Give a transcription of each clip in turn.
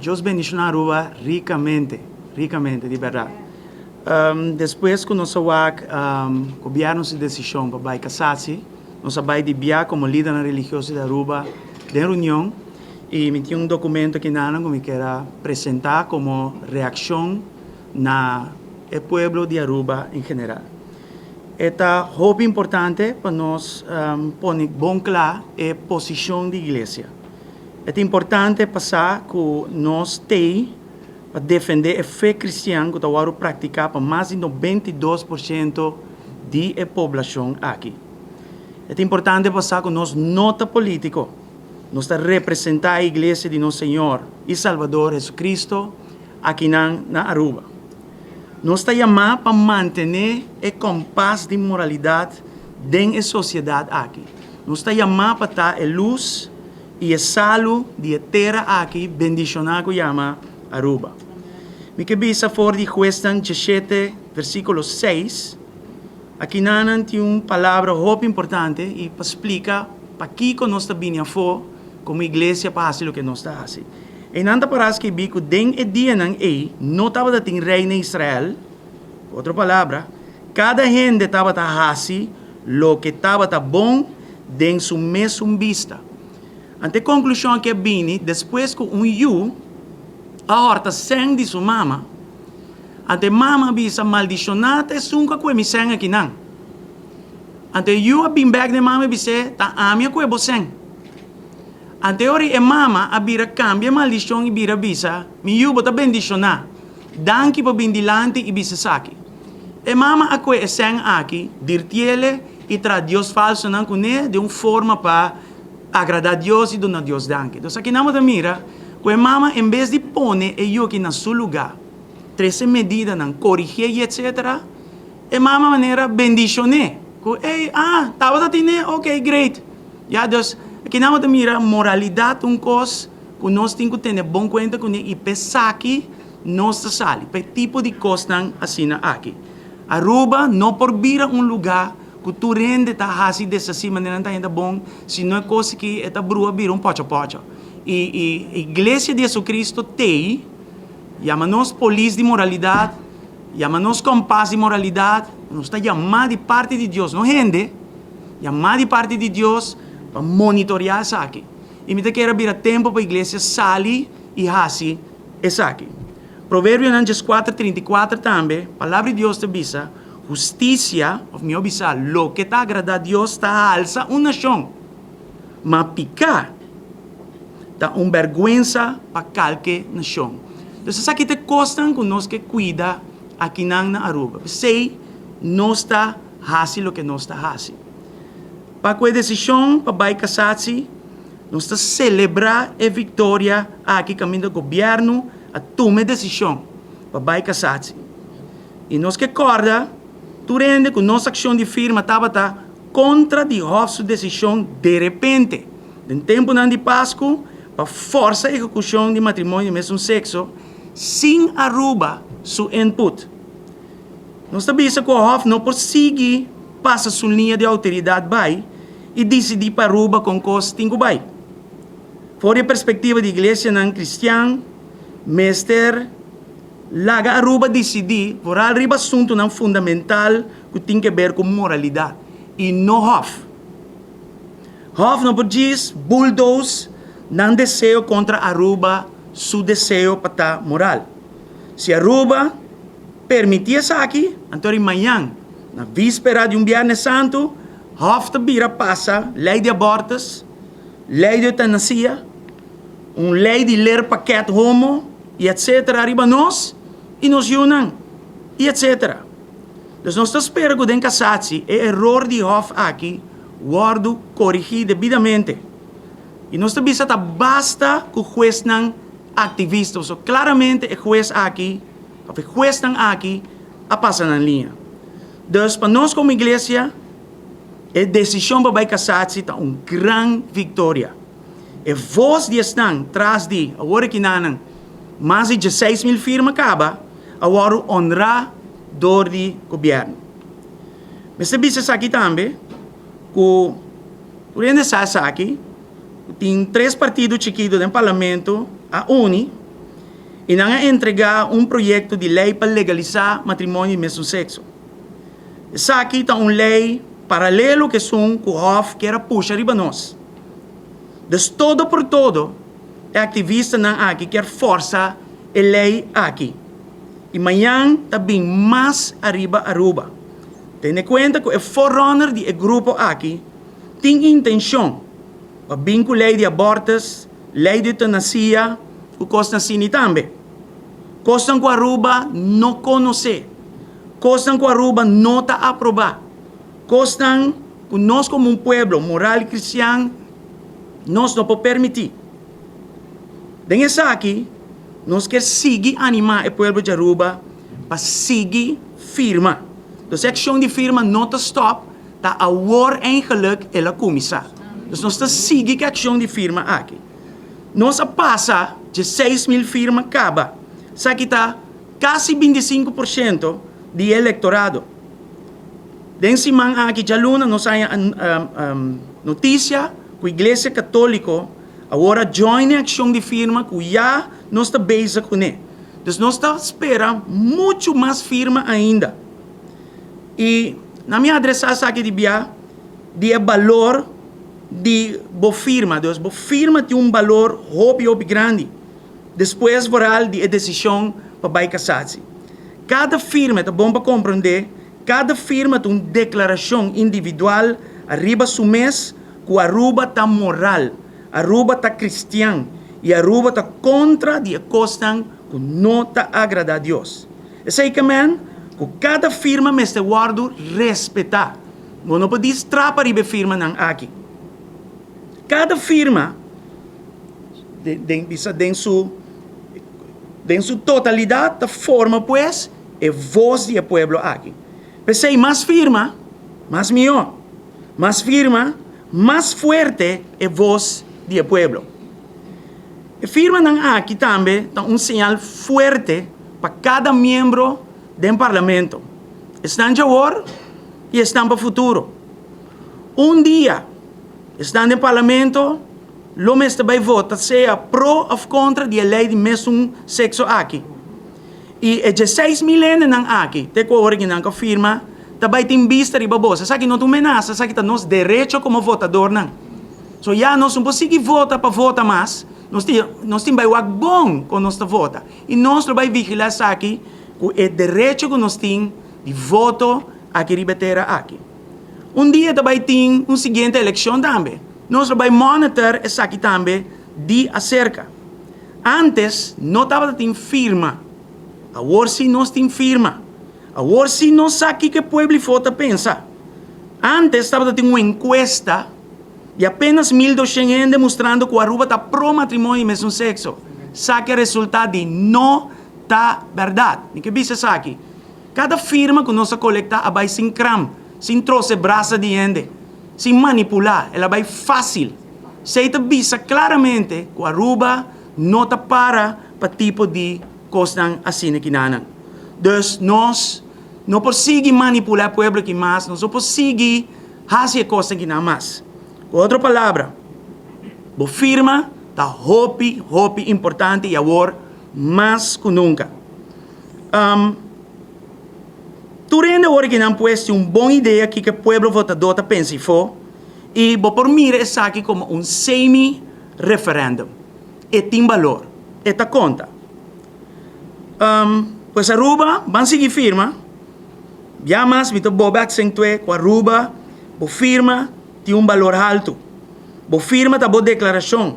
Dios bendicionó a Aruba ricamente, ricamente, de verdad. Después que nós gobierno se decisão para casar-se, nós vai de via como líder religioso de Aruba de reunião e me tinha documento que nada que me quero apresentar como reação na el pueblo de Aruba em geral. Esta hope importante para nós poner bom claro a posição da igreja. É importante passar que nós temos para defender a fé cristã que está praticar para mais de 92% da população aqui. É importante passar que nós nota político, nós representar a igreja de nosso Senhor e Salvador Jesus aqui na Aruba. Nós estamos chamados para manter o compás de moralidade dentro da sociedade aqui. Nós estamos chamados para dar a luz e a salo de terra aqui, bendicionar que chama Aruba. Me que bisa for de Juestan 17, versículo 6, aqui nanan tem uma palavra muito importante e para explicar para que nós estamos vindo for como igreja para fazer o que nós estamos fazendo. E nanta paras que bico den e dia nang não estava da ting rei na Israel. Outra palavra, cada gente estava da hasi lo que estava da bom den su mesmo vista. Ante conclusão que vini, depois que a horta sem de sua mama, ante mama bisa maldicionada e sunca que me sem aqui não. Ante a bin back de mama bisa ta amia que você. Ante ori e mama a bira cambia maldição e bira bisa, mi bota bendicionar. Danki pa bindilante e bisa saki. E mama a que sen aqui, dirtiele e tra Deus falso não cune de uma forma para agradar a Deus e donar a Deus danke. Então aqui não me mira, que mama em vez de pone eu aqui na seu lugar, 13 medidas não corrigir e etc. E mama maneira bendicionar. Que tava da tine, ok, great. Já Deus aqui não me mira moralidade coisa que nós temos que ter bom conta com e pensar que nós sali, per tipo de coisa assim aqui. Aruba não por vir lugar que tu rende tá assim dessa maneira não tá bom, se não é coisa que esta brua vira pocho. E a igreja de Jesus Cristo tem, chama-nos polícia de moralidade, chama-nos compás de moralidade, nós está chamado de parte de Deus, não rende, chamado de parte de Deus para monitorear isso aqui. E me quero vir a tempo para a igreja sair e fazer isso aqui. Provérbio 4:34 também, a palavra de Deus te bisa, justiça, of meu bisa, lo que está agrada a Deus está alça uma nação, mas picar está uma vergüenza para qualquer nação. Então, isso aqui te costam que nós que cuida aqui na Aruba. Sei, nós está fazendo o que nós está fazendo. Para a decisão, para vai casar-se, nós está celebrar a vitória aqui caminho do governo, a tomar decisão para vai casar-se. E nós que acorda, tu rende que nossa ação de firma estava contra a sua decisão de repente. No tempo de Páscoa, para força a execução de matrimônio do mesmo sexo, sem Aruba seu input. Nós sabemos que o Hof não prossegue, passa sua linha de autoridade vai e decide para Aruba com coisa que vai. Fora a perspectiva da igreja não cristã, Mester, laga Aruba decidir, por arriba assunto não fundamental que tem que ver com moralidade. E não Hof. Hof não diz, bulldoze, não desejo contra Aruba, seu desejo para estar moral. Se Aruba permitia isso aqui, então amanhã, na víspera de Viernes Santo, Hof vira passa lei de abortos, lei de eutanásia, uma lei de ler paquete homo, e etc. Arriba nós, e nos unam, e etc. Então, nós esperamos que den casar-se, o erro de Hof aqui, guardo corrigir devidamente. E nós também basta que o juez não ativista. So, claramente, o juez aqui, a passar na linha. Então, para nós como igreja, a decisão para casar-se é uma grande vitória. E voz de estão atrás de, agora que não, mais de 16,000 firmas acaba, agora honrar do governo. Mas se você aqui também, que por exemplo, aqui, tem 3 partidos chiquitos no parlamento, a UNI, e não entregar um projeto de lei para legalizar matrimônio do mesmo sexo. Essa aqui está uma lei paralelo que são que o Hof quer puxar riba nós. Des todo por todo, é ativista não aqui quer força a lei aqui. E amanhã também mais arriba aruba. Tenha conta que o forerunner do grupo aqui tem intenção para vincular lei de abortos, lei de eutanásia, o costa assim também. Costa que Aruba não conhece. Costa que Aruba não está aprovar. Costa que nós como um povo moral e cristiano, nós não podemos permitir. Dessa aqui, nós queremos seguir animar o povo de Aruba para seguir firma. Então, a ação de firma não está stop, está a war eigenlijk ela começar. Então, nós estamos seguindo a ação de firma aqui. Nós passa de 6.000 firmas acaba. Isso aqui está quase 25% do eleitorado. Desse man aqui de aluna, nós temos notícia que a Igreja Católica agora join a ação de firma que já nós está base com ele. Então, nós estamos esperando muito mais firma ainda. E na minha adressa aqui de Bia, de valor de boa firma. Então, boa firma tem um valor hobby grande. Depois, varal de decisão para casar-se. Cada firma, é bom para compreender, cada firma tem uma declaração individual, arriba do mês, que Aruba está moral, Aruba está cristiano, e Aruba está contra de coisas que não está agrada a Deus. Isso aí que cada firma me está guardo respeitar. Não pode trapar a firma não aqui. Cada firma, em sua totalidade, forma, pues, a voz do povo aqui. Pensei, mais firma, mais melhor. Mais firma, mais forte a voz do povo. A firma não aqui também é um sinal forte para cada membro do parlamento. Estão de agora e estão para o futuro. Um dia, estão no parlamento, o mestre vai votar, seja pro ou contra a lei de mesmo sexo aqui. E 16 milênios não aqui, te que a original que firma, também tem vista de babosa. Sabe que não tem amenaça, sabe que está nos direito como votador não. So já nós não podemos votar para votar mais, nós temos que bom quando nós vota. E nós vamos vigilar aqui, que é direito que nós temos de voto aqui ribeteira aqui. Um dia também tem uma seguinte eleição também. Nós vamos monitorar essa aqui também de acerca. Antes, não estava tendo firma. Agora sim nós temos firma. Agora sim nós sabemos que o povo vota pensa. Antes estava tendo uma encuesta de apenas 1.200 gente demonstrando que o Aruba está pro matrimônio do mesmo sexo. Sabe que o resultado de não está verdade. E que diz aqui? Cada firma que nós coletamos vai sem cram, sem trouxe braço de gente. Sem manipular, ela vai fácil. Se ela visa claramente que a Aruba não está para tipo de coisa assim que não. Então, nós não conseguimos manipular o povo que mais, nós não conseguimos fazer coisas que não mais. Com outra palavra, a firma está hopi importante e agora mais que nunca. Durante a hora que não pode uma boa ideia que o povo votador pensa e por mim essa aqui como um semi-referendum. E tem valor, e ta conta. Pues Aruba, van seguir firma, já mais, me estou accentuar com Aruba, a firma tem um valor alto. A firma está boa declaração,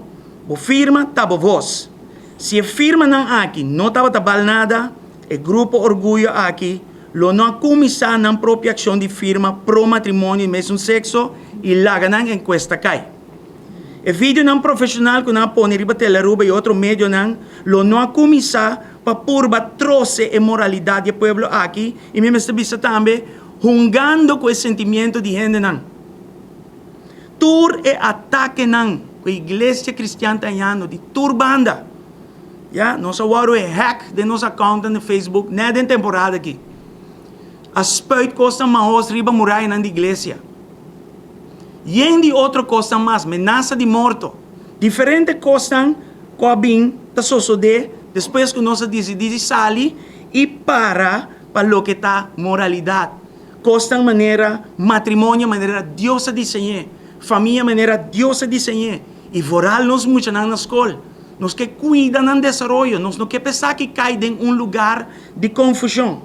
a firma está boa voz. Se a firma não aqui, não estava tabal nada, o grupo Orgulho aqui, não começar na própria ação de firma pro matrimônio mesmo sexo e lá ganhar encuesta cai. O vídeo não profissional que não põe riba Teleruba e outro meio não começar para purba trouxe a moralidade do povo aqui e mesmo esta também jungando com o sentimento de gente não. Tur e ataque não com a igreja cristiana italiana de turbanda. Já, nós agora é hack de nossa conta no Facebook, nada em temporada aqui. A spuit costa mais riba muralha na igreja. E em de outra coisa mais, ameaça de morto. Diferente coisa que a bem está sucedendo Depois que nós decidimos sair e para lo que está moralidade. Costa maneira, matrimônio maneira Deus desenhou, família maneira Deus desenhou. E voral nos muito na escola. Nós que cuidam do desenvolvimento, nós não que pensar que cai em lugar de confusão.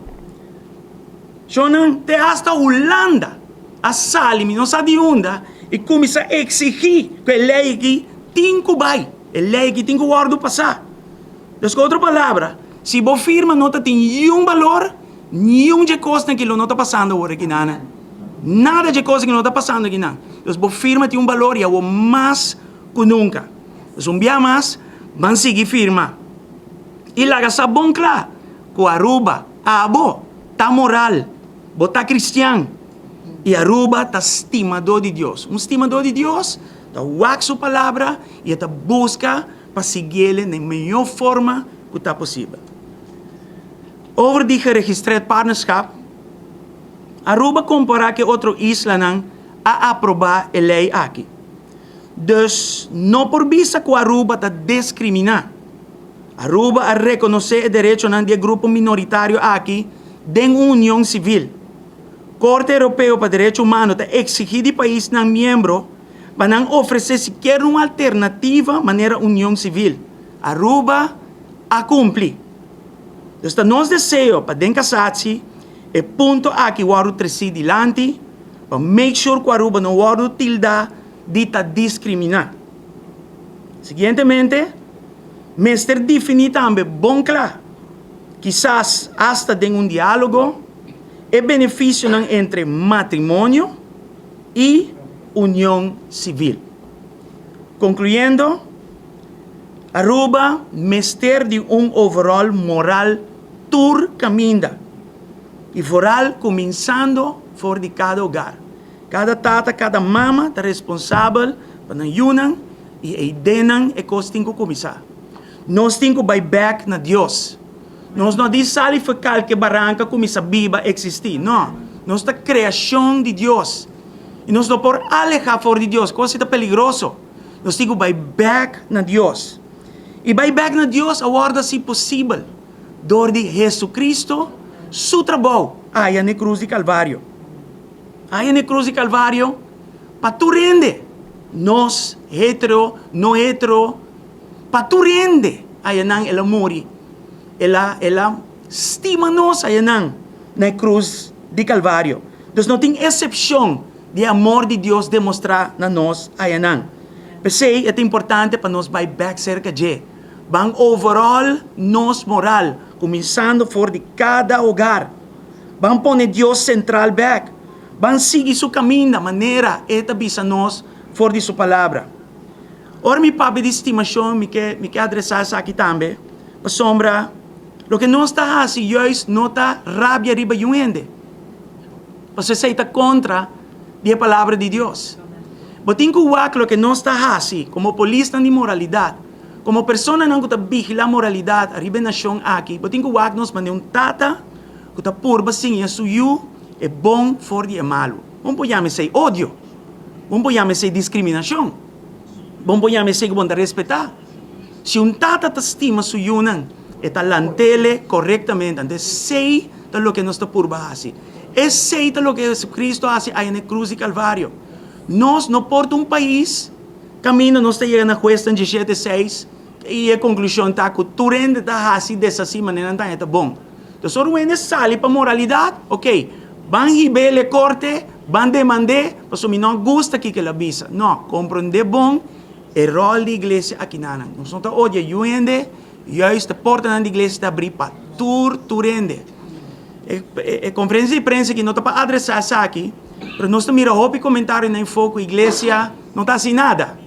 Jonan, te hasta Holanda, a Salim, não sabe de onde, e começa a exigir que a lei que tem que vai, a lei que tem que guardar passar. Então, com outra palavra, se você firma não tem nenhum valor, nenhum de coisa que não está passando agora aqui, nada de coisa que não está passando aqui, então, você firma tem um valor e é mais que nunca. Então, um dia mais, vão seguir firma. E lá está bom claro, que Aruba, abo, está moral, está cristiano. E Aruba está estimador de Deus. Um estimador de Deus, está ouve sua palavra e está busca para segui-lo na melhor forma que está possível. Over die geregistreerd partnerschap, Aruba compara que outra isla não a aprovar a lei aqui. Dus, não por vista que Aruba está discriminar. Aruba a reconhecer o direito de grupo minoritário aqui de união civil. Corte Europeu para Direitos Humanos está exigir de país não membro para não oferecer sequer uma alternativa maneira união civil. Aruba a cumprir. Então, nosso desejo para den casarse é ponto aqui o Aruba trazer dilante para make sure que o Aruba não o tilda de discriminar. Seguintemente, mestre definir também bom claro, quizás hasta de diálogo e benefício entre matrimônio e união civil. Concluindo, Aruba mestre de overall moral tur caminda e moral começando fora de cada hogar. Cada tata, cada mama está responsável para ayunar e aidenan e coisa tem que começar. Nós temos que ir back na Deus. Nós não diz sali fecal que barranca começa viva existir. Não. Nós está criação de Deus. E nós não por alejar fora de Deus. Coisa está peligroso. Nós temos que ir back na Deus. E ir back na Deus agora se possível. Dor de Jesus Cristo, seu trabalho, aí na cruz de Calvário. Aí na cruz de Calvário, para tu rende. Nós, hetero, não hetero, para tu rende. Aí não, ela morre. Ela estima nós aí não, na cruz de Calvário. Então não tem exceção de amor de Deus demonstrar na nós aí não. Pensei, é importante para nós vai back cerca de. Bang overall, nós moral, começando fora de cada hogar. Vamos pôr Deus central back. Vamos seguir seu caminho da maneira eta bisa nós fora de sua palavra. Ora, mi papi de estimação, me quer adressar isso aqui também. Para sombra, o que nós está fazendo, não está rabia riba yuende. Você está contra a palavra de Deus. Mas tem que ver o que nós está fazendo, como polícia de moralidade, como pessoa não está vigilando a moralidade, a riba nação aqui, mas tem que ver nós mandamos tata, que está purba sim, é suyo, é bom, fora de malo. Não podemos ser ódio. Não podemos ser discriminação. Não podemos ser que vamos respeitar. Se tata te estima suyo, está lantele corretamente, então sei o que nós está purba assim. É sei o que Cristo hace aí na cruz de Calvário. Nós não porta país, caminho nós está chegando a questão 17:6, e a conclusão está que tu rende está assim dessa maneira, então está bom. Então, só o sale para moralidade, ok. Van ribele corte, van demandar, mas o não gosta que ela visa. Não, compreender bom o rol da igreja aqui na Nós não está hoje, eu rende, e aí está porta na igreja está abrir para tu rende. A conferência de imprensa que não está para adressar isso aqui, mas nós estamos mirando o comentário na foco, a igreja não está assim nada.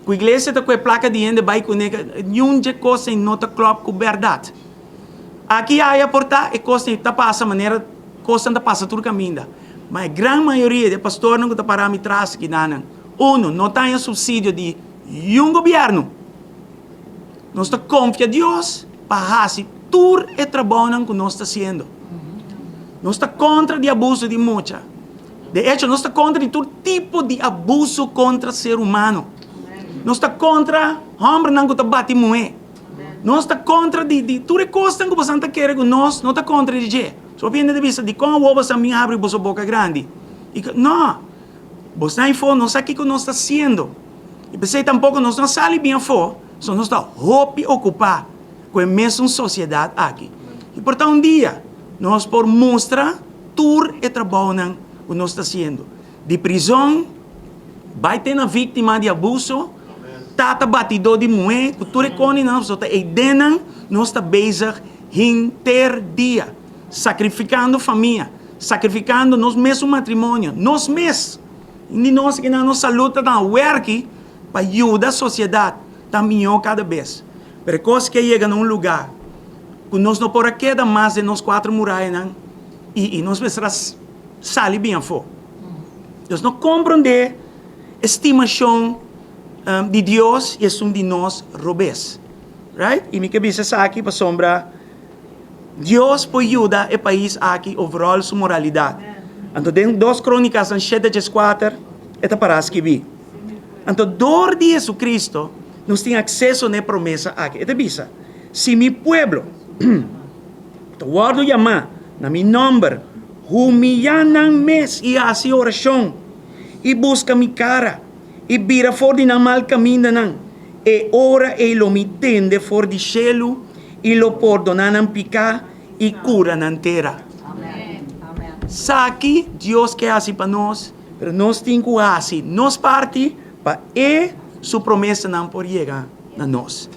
A igreja está com a placa de ende, vai com nenhuma coisa não está claro com a verdade. Aqui há a porta, e coisa está passando maneira, coisa está passando todo o caminho. Mas a grande maioria de pastores não está para me trás aqui na não tem subsídio de um governo. Nós está confia Deus para fazer tudo o trabalho que nós está fazendo. Nós está contra o abuso de muita. De hecho, nós está contra de todo tipo de abuso contra o ser humano. Nós está contra homem não que bate mulher. Nós está contra de tudo é costa que você está querendo nós, não está contra de je. Só viene de vista de como você também abre a boca grande. E não, você não for, não sabe o que nós está fazendo. E pensei tampouco nós não sabe bem fora, só nós está roupa ocupar com a mesma sociedade aqui. E portanto um dia nós por mostrar tudo e trabalho que nós está fazendo. De prisão, vai ter uma vítima de abuso, tata batidor de mulher, que tudo é cone nós está edena, nós está bezig dia, sacrificando família, sacrificando nos mesmo matrimônio, nós mesmos. E nós que não saluta na work para ajudar a sociedade também cada vez. Mas coisa que chega num lugar que nós não podemos quedar mais de nós 4 muralhas e nós precisamos sair bem fora. Nós não compreendemos a estimação de Deus e a de nós robês. Right? E me cabeça aqui para sombra. Deus pode ajudar o país aqui overall sua moralidade. Então, dentro 2 Crônicas 7:4, é para escrever. Então, dor de Jesus Cristo, nós temos acesso à promessa aqui. É bisa. Se meu povo, tu guardo chamar, na meu nome, humilham mes e assim oração, e busca minha cara, e vira fora de mal caminho, e ora e lo mitende fora de cielo, e lo perdonan picar, e cura na terra. Sabe, Deus quer assim para nós, mas nós temos que assim, nós parte para sua promessa não pode chegar a nós.